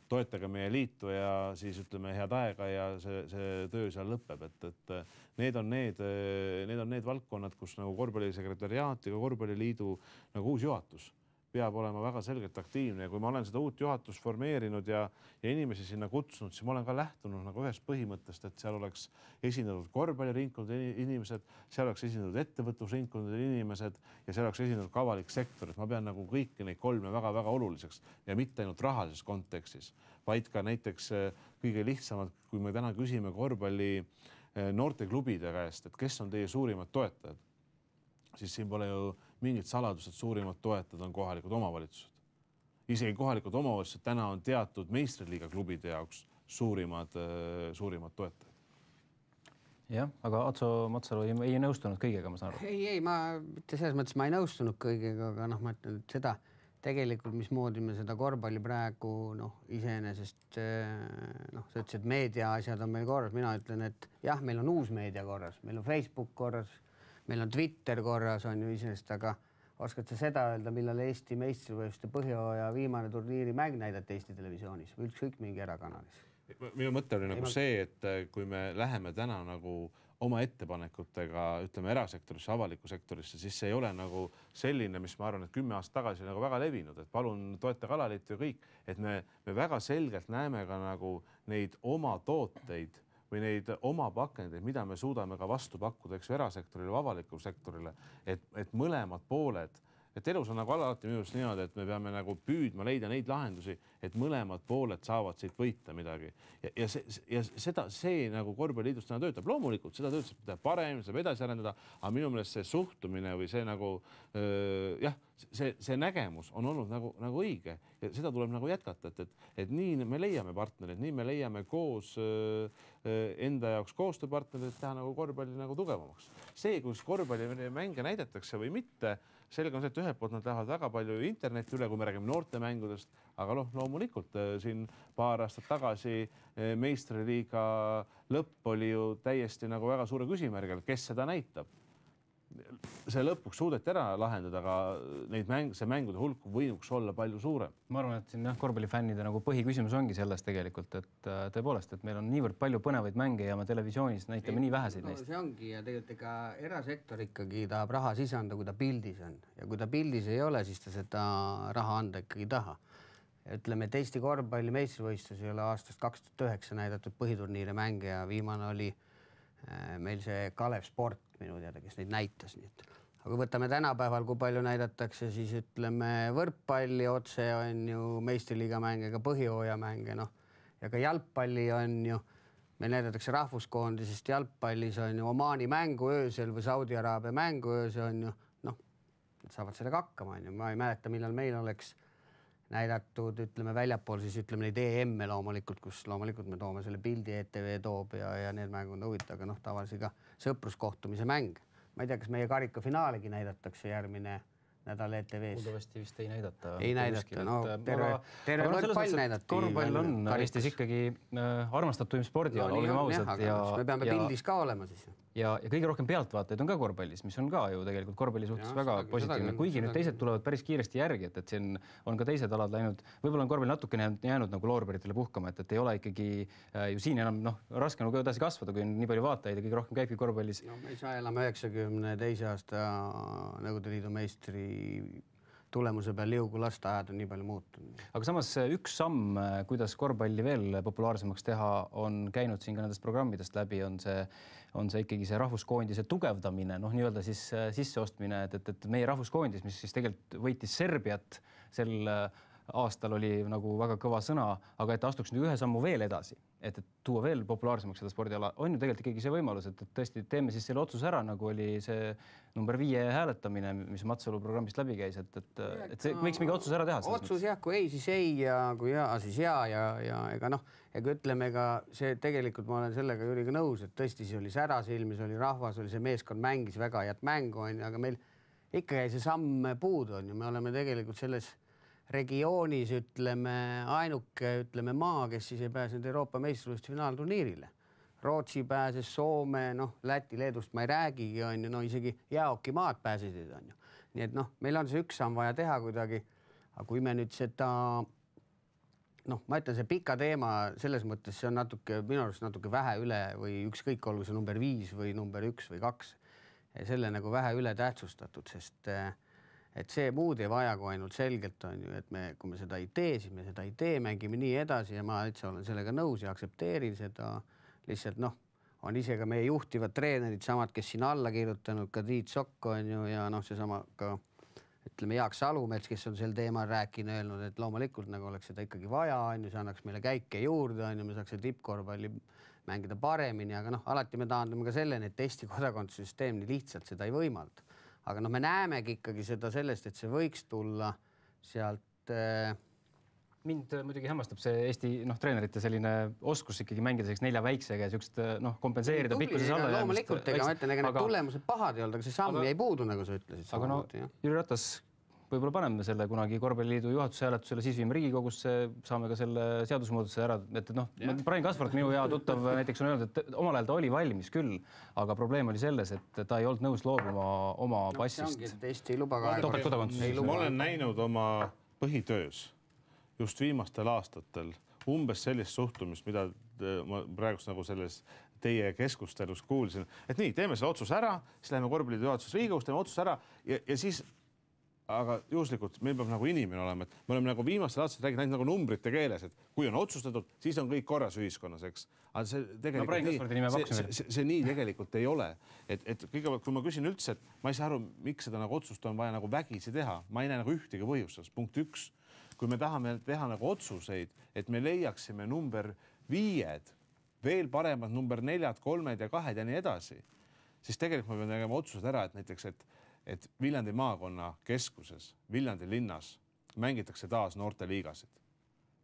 toetage meie liitu ja siis head aega ja see töö seal lõpeb, et need on need valdkonnad, kus nagu korvpallisekretariaat ja korvpalliliidu nagu uus juhatus peab olema väga selgelt aktiivne ja kui ma olen seda uut juhatust formeerinud ja inimesi sinna kutsunud, siis ma olen ka lähtunud nagu ühest põhimõttest, et seal oleks esindatud korvpalliringkondade inimesed, seal oleks esindatud ettevõtlusringkondade inimesed ja seal oleks esindatud ka avalik sektor, et ma pean nagu kõiki neid kolme väga-väga oluliseks ja mitte ainult rahalises kontekstis, vaid ka näiteks kõige lihtsamalt, kui me täna küsime korvpalli noorteklubide käest, et kes on teie suurimad toetajad, siis siin pole ju mingid saladused, suurimad toetajad on kohalikud omavalitsused. Isegi kohalikud omavalitsused täna on teatud meistriliiga klubide jaoks suurimad toetajad. Jah, aga Atso Matsalu ei nõustunud kõigega, ma saan aru. Ei, ma mitte selles mõttes ma ei nõustunud kõigega, aga ma ütlen, et seda tegelikult, mismoodi me seda korvpalli praegu iseenesest sa ütlesid, et meedia asjad on meil korras. Mina ütlen, et jah, meil on uus meedia korras, meil on Facebook korras, meil on Twitter korras on ju iseenesest, aga oskad sa seda öelda, millal Eesti meistrivõistluste põhjahooaja viimane turniirimäng näidati Eesti televisioonis või ükskõik mingi erakanalis? Minu mõte oli nagu see, et kui me läheme täna nagu oma ettepanekutega, erasektorisse, avalikku sektorisse, siis see ei ole nagu selline, mis ma arvan, et 10 aastat tagasi nagu väga levinud, et palun toetage alaliitu ja kõik, et me väga selgelt näeme ka nagu neid oma tooteid või neid oma pakendeid, mida me suudame ka vastu pakkuda, erasektorile või avalikule sektorile, et mõlemad pooled, et elus on nagu alati minu arust niimoodi, et me peame nagu püüdma leida neid lahendusi, et mõlemad pooled saavad siit võita midagi. Ja see nagu korvpalliliidus täna töötab. Loomulikult seda tööd saab parem, saab edasi arendada, aga minu meelest see suhtumine või see nagu, see nägemus on olnud nagu õige ja seda tuleb nagu jätkata, et nii me leiame partnerid, nii me leiame koos enda jaoks koostööpartnerid, teha nagu korvpalli nagu tugevamaks. See, kus korvpallimänge näidatakse või mitte, sellega on see, et ühelt poolt nad lähevad väga palju interneti üle, kui me räägime noortemängudest, aga loomulikult siin paar aastat tagasi meistriliiga lõpp oli ju täiesti nagu väga suure küsimärgil, kes seda näitab. See lõpuks suudeti ära lahendada, aga see mängude hulk võinuks olla palju suurem. Ma arvan, et siin korvpallifännide nagu põhiküsimus ongi selles tegelikult, et tõepoolest, et meil on niivõrd palju põnevaid mänge ja me televisioonis näitame nii väheseid neist. See ongi ja tegelikult ega erasektor ikkagi tahab raha sisanda, kui ta pildis on ja kui ta pildis ei ole, siis ta seda raha anda ikkagi ei taha. Ütleme, et Eesti korvpalli meistrivõistlus ei ole aastast 2009 näidatud põhiturniiri mänge ja viimane oli meil see Kalev Sport minu teada, kes neid näitas. Aga võtame tänapäeval, kui palju näidatakse, siis võrkpalli otse on ju meistriliiga mänge, ka põhjahooaja mänge, ja ka jalgpalli on ju, meil näidatakse rahvuskoondisest jalgpallis on ju Omaani mängu öösel või Saudi Araabia mängu öösel on ju, nad saavad sellega hakkama, on ju. Ma ei mäleta, millal meil oleks näidatud, väljapool siis neid EM-e loomulikult, kus loomulikult me toome selle pildi, ETV toob ja need mängud huvitav, aga tavaliselt ka sõpruskohtumise mäng. Ma ei tea, kas meie karikafinaalegi näidatakse järgmine nädal ETV-s. Kuldavasti vist ei näidata. Ei näidata, terve võrkpall näidati. Korvpall on Eestis ikkagi armastatuim spordi, olgem ausad. Me peame pildis ka olema siis. ja kõige rohkem pealtvaatajaid on ka korvpallis, mis on ka ju tegelikult korvpalli suhtes väga positiivne, kuigi nüüd teised tulevad päris kiiresti järgi, et siin on ka teised alad läinud, võib-olla on korvpall natukene jäänud nagu loorberitele puhkama, et ei ole ikkagi ju siin enam raske nagu edasi kasvada, kui on nii palju vaatajaid ja kõige rohkem käibki korvpallis. No, me ei saa elama 92. aasta Nõukogude Liidu meistri tulemuse peal liugu lasteajad on nii palju muutunud. Aga samas üks samm, kuidas korvpalli veel populaarsemaks teha, on käinud siin ka nendest programmidest läbi, on see ikkagi see rahvuskoondise tugevdamine, nii-öelda siis sisseostmine, et meie rahvuskoondis, mis siis tegelikult võitis Serbiat sel aastal oli nagu väga kõva sõna, aga et astuks nüüd ühe sammu veel edasi, et tuua veel populaarsemaks seda spordiala, on ju tegelikult ikkagi see võimalus, et tõesti teeme siis selle otsuse ära, nagu oli see number 5 hääletamine, mis Matsalu programmist läbi käis, et see võiks mingi otsus ära teha. Otsus jah, kui ei, siis ei ja kui jaa, siis jaa ja ega ega ütleme ka see tegelikult ma olen sellega Jüriga nõus, et tõesti see oli särasilmis, oli rahvas, oli see meeskond mängis väga head mängu, aga meil ikka jäi see samm puudu, me oleme tegelikult selles regioonis ainuke maa, kes siis ei pääsenud Euroopa meistrivõistluste finaalturniirile. Rootsi pääses, Soome, Läti, Leedust ma ei räägigi, isegi jäähokimaad pääsesid, Nii et meil on see üks samm vaja teha kuidagi, aga kui me nüüd seda, ma ütlen, see pika teema selles mõttes, see on minu arust natuke vähe üle või ükskõik olgu see number 5 või number 1 või 2, selle nagu vähe üle tähtsustatud, sest et see muud ei vaja, kui ainult selgelt on ju, et kui me seda ei tee, siis me seda ei tee, mängime nii edasi ja ma üldse olen sellega nõus ja aktsepteerin seda. Lihtsalt on ise ka meie juhtivad treenerid, samad, kes siin alla kirjutanud, ka Tiit Sokk on ju ja seesama ka ütleme Jaak Salumets, kes on sel teemal rääkinud, öelnud, et loomulikult nagu oleks seda ikkagi vaja, see annaks meile käike juurde, me saaks tippkorvpalli mängida paremini, aga alati me taandame ka selleni, et Eesti kodakondsussüsteem nii lihtsalt seda ei võimalda. Aga me näemegi ikkagi seda sellest, et see võiks tulla sealt. Mind muidugi hämmastab see Eesti treenerite selline oskus ikkagi mängida 4 väiksega ja sükst kompenseerida pikkuses alla. Loomulikult, ega ma ütlen, ega need tulemused pahad ei olnud, aga see samm jäi puudu, nagu sa ütlesid. Aga Jüri Ratas, võib-olla paneme selle kunagi korvpalliliidu juhatuse hääletusele, siis viime Riigikogusse, saame ka selle seadusmuudatuse ära. Brian Kasvart, minu hea tuttav, näiteks on öelnud, et omal ajal ta oli valmis küll, aga probleem oli selles, et ta ei olnud nõus loobuma oma passist. Eesti ei luba ka. Ma olen näinud oma põhitöös just viimastel aastatel umbes sellist suhtumist, mida ma praegu nagu selles teie keskustelus kuulsin, et nii, teeme selle otsuse ära, siis läheme korvpalliliidu juhatuses Riigikogus, teeme otsuse ära ja siis aga juhuslikult meil peab nagu inimene olema, et me oleme nagu viimastel aastatel rääginud ainult nagu numbrite keeles, et kui on otsustatud, siis on kõik korras ühiskonnas, eks. Aga see tegelikult see nii tegelikult ei ole. Et kõigepealt, kui ma küsin üldse, et ma ei saa aru, miks seda nagu otsust on vaja nagu vägisi teha, ma ei näe nagu ühtegi põhjust. Punkt 1. Kui me tahame teha nagu otsuseid, et me leiaksime number 5, veel paremad number 4, 3 ja 2 ja nii edasi, siis tegelikult me peame tegema otsused ära, et näiteks, et Viljandi maakonna keskuses, Viljandi linnas mängitakse taas noorteliigasid.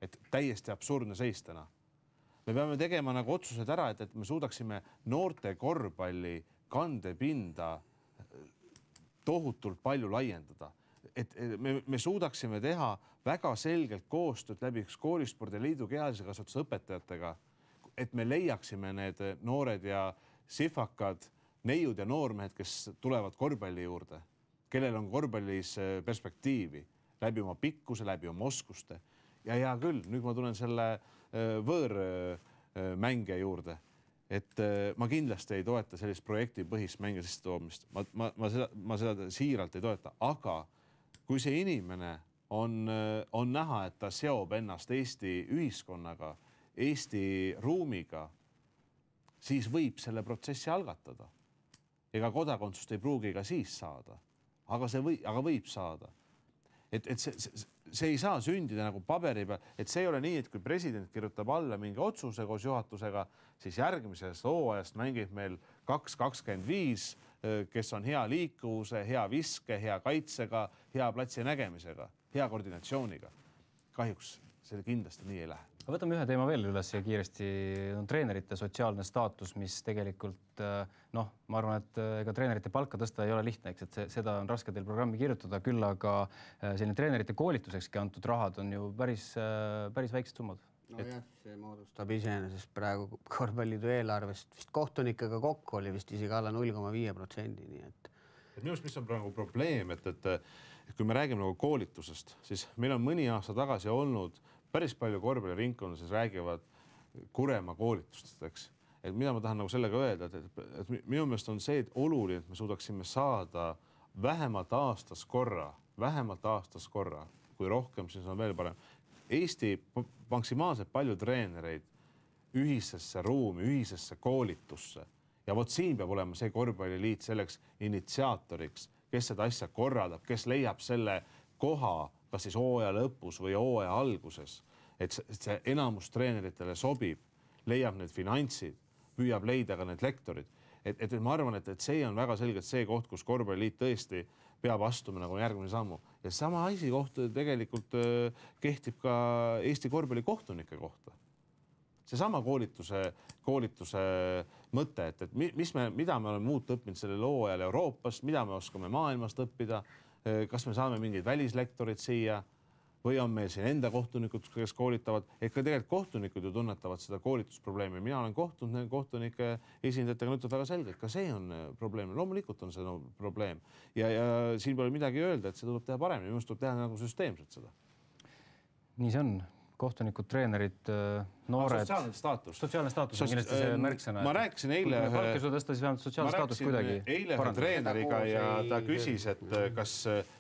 Et täiesti absurdne seis täna. Me peame tegema nagu otsused ära, et me suudaksime noorte korvpalli kandepinda tohutult palju laiendada. Et me suudaksime teha väga selgelt koostööd läbi koolispordiliidu kehalise kasvatuse õpetajatega, et me leiaksime need noored ja sihvakad neiud ja noormehed, kes tulevad korvpalli juurde, kellel on korvpallis perspektiivi läbi oma pikkuse, läbi oma oskuste. Ja hea küll, nüüd ma tulen selle võõrmängija juurde, et ma kindlasti ei toeta sellist projektipõhist mängija sisse toomist. Ma seda siiralt ei toeta, aga kui see inimene on näha, et ta seob ennast Eesti ühiskonnaga, Eesti ruumiga, siis võib selle protsessi algatada. Ega kodakondsust ei pruugi ka siis saada, aga võib saada. Et see ei saa sündida nagu paberi peal, et see ei ole nii, et kui president kirjutab alla mingi otsuse koos juhatusega, siis järgmisest hooajast mängib meil 2-25, kes on hea liikuvuse, hea viske, hea kaitsega, hea platsi nägemisega, hea koordinatsiooniga. Kahjuks see kindlasti nii ei lähe. Võtame ühe teema veel üles ja kiiresti on treenerite sotsiaalne staatus, mis tegelikult, ma arvan, et ega treenerite palka tõsta ei ole lihtne, eks, et seda on raske teil programmi kirjutada, küll aga selline treenerite koolitusekski antud rahad on ju päris väiksed summad. Nojah, see moodustab iseenesest praegu korvpalliliidu eelarvest vist kohtunikega kokku oli vist isegi alla 0,5%, nii et minu arust, mis on praegu probleem, et kui me räägime nagu koolitusest, siis meil on mõni aasta tagasi olnud päris palju korvpalliringkonnas, räägivad Kuremaa koolitustest, eks. Et mida ma tahan nagu sellega öelda, et minu meelest on see, et oluline, et me suudaksime saada vähemalt aastas korra, kui rohkem, siis on veel parem. Eesti maksimaalselt palju treenereid ühisesse ruumi, ühisesse koolitusse. Ja vot siin peab olema see korvpalliliit selleks initsiaatoriks, kes seda asja korraldab, kes leiab selle koha, kas siis hooaja lõpus või hooaja alguses, et see enamus treeneritele sobib, leiab need finantsid, püüab leida ka need lektorid. Et ma arvan, et see on väga selgelt see koht, kus korvpalliliit tõesti peab astuma nagu järgmine sammu. Ja sama asi kohta tegelikult kehtib ka Eesti korvpallikohtunike kohta. Seesama koolituse mõte, et mida me oleme muud õppinud selle loo ajal Euroopast, mida me oskame maailmast õppida, kas me saame mingeid välislektorid siia või on meil siin enda kohtunikud, kes koolitavad, et ka tegelikult kohtunikud ju tunnetavad seda koolitusprobleemi. Mina olen kohtunud kohtunike esindajatega, nüüd väga selgelt, ka see on probleem. Loomulikult on see probleem ja siin pole midagi öelda, et see tuleb teha paremini, minust tuleb teha nagu süsteemselt seda. Nii see on. Kohtunikud, treenerid, noored. Sotsiaalne staatus on kindlasti see märksõna. Ma rääkisin eile sotsiaalne staatus kuidagi. Eile treeneriga ja ta küsis, et kas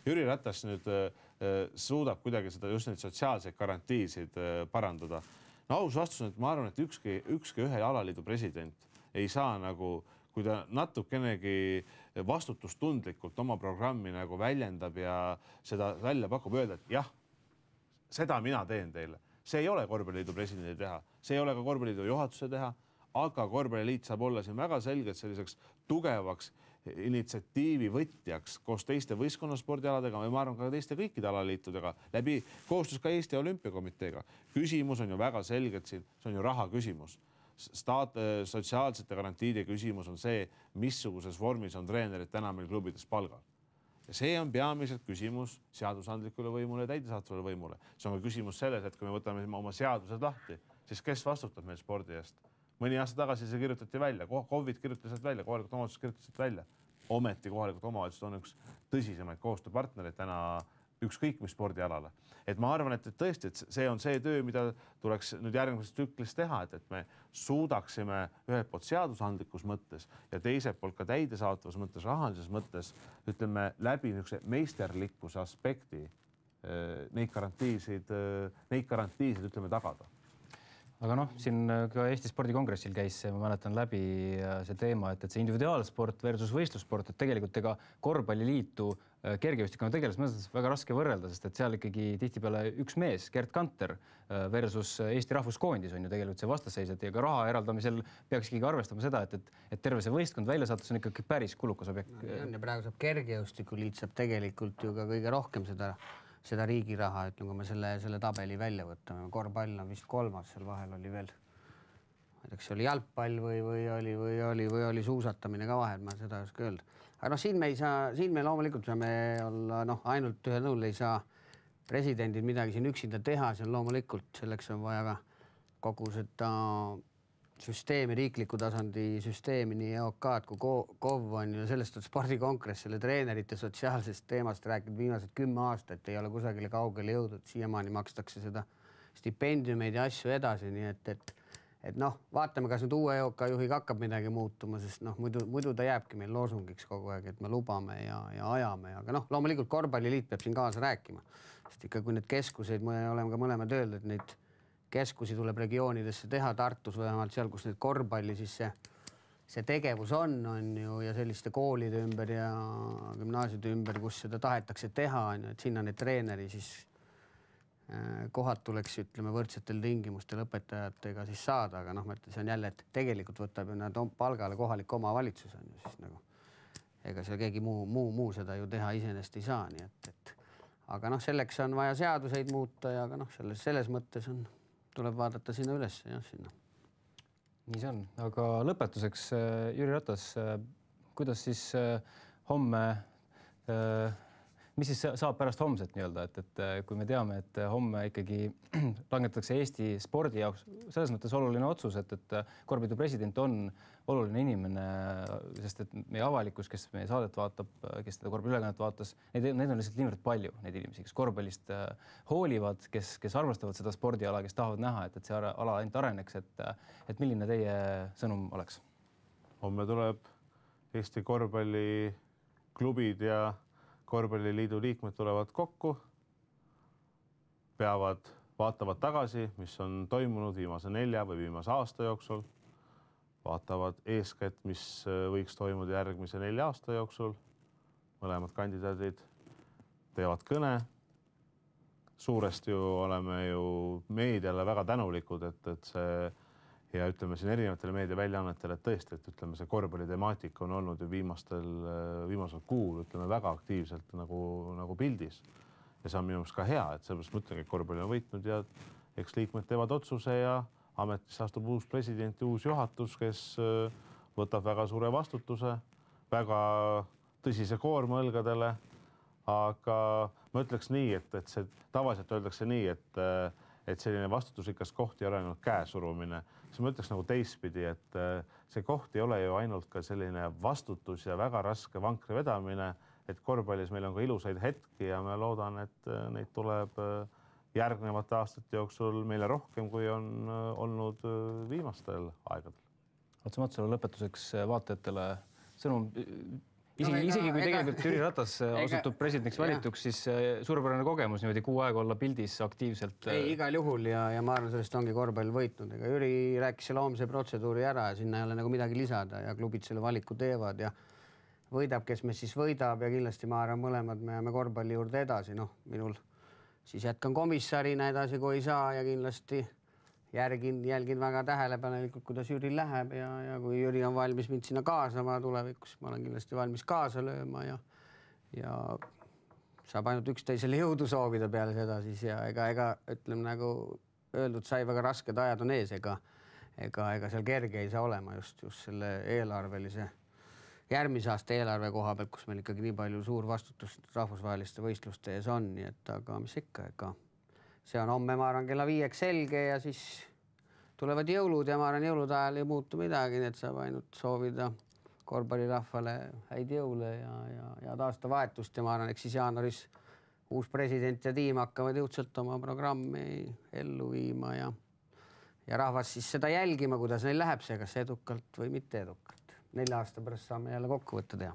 Jüri Ratas nüüd suudab kuidagi seda just neid sotsiaalseid garantiisid parandada. No aus vastus on, et ma arvan, et ükski ühe alaliidu president ei saa nagu, kui ta natukenegi vastutustundlikult oma programmi nagu väljendab ja seda välja pakub, öelda, et jah, seda mina teen teile. See ei ole korvpalliliidu presidendi teha, see ei ole ka korvpalliliidu juhatuse teha, aga korvpalliliit saab olla siin väga selgelt selliseks tugevaks initsiatiivi võtjaks koos teiste võistkonnaspordialadega, ma arvan ka teiste kõikide alaliitudega, läbi koostöös ka Eesti Olümpiakomiteega. Küsimus on ju väga selgelt siin, see on ju raha küsimus. Sotsiaalsete garantiide küsimus on see, missuguses vormis on treenerid täna meil klubides palgal. Ja see on peamiselt küsimus seadusandlikule võimule ja täidesaatvale võimule. See on ka küsimus selles, et kui me võtame oma seadused lahti, siis kes vastutab meil spordi eest? Mõni aasta tagasi see kirjutati välja, COVID kirjutasid välja, kohalikud omavalitsused kirjutasid välja. Ometi kohalikud omavalitsused on üks tõsisemaid koostööpartnereid täna ükskõik mis spordialale. Et ma arvan, et tõesti, et see on see töö, mida tuleks nüüd järgmises tsüklis teha, et me suudaksime ühelt poolt seadusandlikus mõttes ja teiselt poolt ka täidesaatvas mõttes, rahalises mõttes, ütleme läbi niisuguse meisterlikkuse aspekti neid garantiisid ütleme tagada. Aga noh, siin ka Eesti spordikongressil käis see, ma mäletan läbi see teema, et see individuaalsport versus võistlussport, et tegelikult ega korvpalliliitu kergejõustikuna tegeles mõttes väga raske võrrelda, sest et seal ikkagi tihtipeale üks mees, Gert Kanter versus Eesti rahvuskoondis on ju tegelikult see vastasseis, et ka raha eraldamisel peaks ikkagi arvestama seda, et terve see võistkond välja saatus on ikkagi päris kulukas objekt. Ja praegu saab kergejõustikuliit saab tegelikult ju ka kõige rohkem seda riigi raha, ütleme, kui me selle tabeli välja võtame. Korvpall on vist 3, seal vahel oli veel, ma ei tea, kas oli jalgpall või oli suusatamine ka vahel, ma seda ei oska öelda. Aga noh, siin me loomulikult saame olla, ainult ühe nõul ei saa presidendid midagi siin üksinda teha, see on loomulikult, selleks on vaja ka kogu seda süsteemi, riikliku tasandi süsteemi, nii EOK-d kui KOV on ju sellest spordikongress, selle treenerite sotsiaalsest teemast rääkinud viimased 10 aastat, ei ole kusagile kaugele jõudnud, siiamaani makstakse seda stipendiumeid ja asju edasi, nii et vaatame, kas nüüd uue EOK juhiga hakkab midagi muutuma, sest muidu ta jääbki meil loosungiks kogu aeg, et me lubame ja ajame, aga loomulikult korvpalliliit peab siin kaasa rääkima, sest ikka kui need keskuseid, me oleme ka mõlemad öeldud, et neid keskusi tuleb regioonidesse teha, Tartus vähemalt seal, kus need korvpalli siis see tegevus on ju ja selliste koolide ümber ja gümnaasiumide ümber, kus seda tahetakse teha, et sinna need treeneri siis kohad tuleks, ütleme, võrdsetel tingimustel õpetajatega siis saada, aga see on jälle, et tegelikult võtab ju nad palgale kohalik omavalitsus on ju siis ega seal keegi muu seda ju teha iseenesest ei saa, nii et aga selleks on vaja seaduseid muuta ja aga selles mõttes tuleb vaadata sinna üles, sinna. Nii see on, aga lõpetuseks, Jüri Ratas, kuidas siis homme mis siis saab pärast homset nii-öelda, et kui me teame, et homme ikkagi langetatakse Eesti spordi jaoks selles mõttes oluline otsus, et korvpalliidu president on oluline inimene, sest et meie avalikkus, kes meie saadet vaatab, kes seda korvpalliülekannet vaatas, neid on lihtsalt niivõrd palju, neid inimesi, kes korvpallist hoolivad, kes armastavad seda spordiala, kes tahavad näha, et see ala ainult areneks, et milline teie sõnum oleks? Homme tuleb Eesti korvpalliklubid ja korvpalliliidu liikmed tulevad kokku, vaatavad tagasi, mis on toimunud viimase 4 või viimase aasta jooksul, vaatavad eeskätt, mis võiks toimuda järgmise 4 aasta jooksul. Mõlemad kandidaadid teevad kõne. Suuresti oleme ju meediale väga tänulikud, et see ja ütleme siin erinevatele meediaväljaannetele, et tõesti, et ütleme, see korvpalli temaatika on olnud ju viimasel kuul, ütleme, väga aktiivselt nagu pildis. Ja see on minu meelest ka hea, et sellepärast mõtlengi, et korvpalli on võitnud ja eks liikmed teevad otsuse ja ametisse astub uus president ja uus juhatus, kes võtab väga suure vastutuse, väga tõsise koorma õlgadele. Aga ma ütleks nii, et see tavaliselt öeldakse nii, et selline vastutusrikas koht ei ole ainult käesurumine. Siis ma ütleks nagu teistpidi, et see koht ei ole ju ainult ka selline vastutus ja väga raske vankri vedamine, et korvpallis meil on ka ilusaid hetki ja ma loodan, et neid tuleb järgnevate aastate jooksul meile rohkem, kui on olnud viimastel aegadel. Otse Matsalo lõpetuseks vaatajatele sõnum. Isegi kui tegelikult Jüri Ratas osutub presidendiks valituks, siis suurepärane kogemus niimoodi kuu aega olla pildis aktiivselt. Ei, igal juhul ja ma arvan, sellest ongi korvpall võitnud. Ega Jüri rääkis selle homse protseduuri ära ja sinna ei ole nagu midagi lisada ja klubid selle valiku teevad ja võidab, kes meist siis võidab ja kindlasti ma arvan mõlemad me jääme korvpalli juurde edasi. Minul siis jätkan komissarina edasi, kui ei saa ja kindlasti jälgin väga tähelepanelikult, kuidas Jüri läheb ja kui Jüri on valmis mind sinna kaasama tulevikus, ma olen kindlasti valmis kaasa lööma ja saab ainult üksteisele jõudu soovida peale seda siis ja ega ütleme nagu öeldud sai, väga rasked ajad on ees, ega seal kerge ei saa olema just selle eelarvelise järgmise aasta eelarve koha pealt, kus meil ikkagi nii palju suur vastutus rahvusvaheliste võistluste ees on, nii et aga mis ikka, see on homme, ma arvan, kella 5 selge ja siis tulevad jõulud ja ma arvan, jõulude ajal ei muutu midagi, nii et saab ainult soovida korvpallirahvale häid jõule ja aastavahetust ja ma arvan, eks siis jaanuaris uus president ja tiim hakkavad jõudsalt oma programmi ellu viima ja rahvas siis seda jälgima, kuidas neil läheb see, kas edukalt või mitte edukalt. 4 aasta pärast saame jälle kokkuvõtte teha.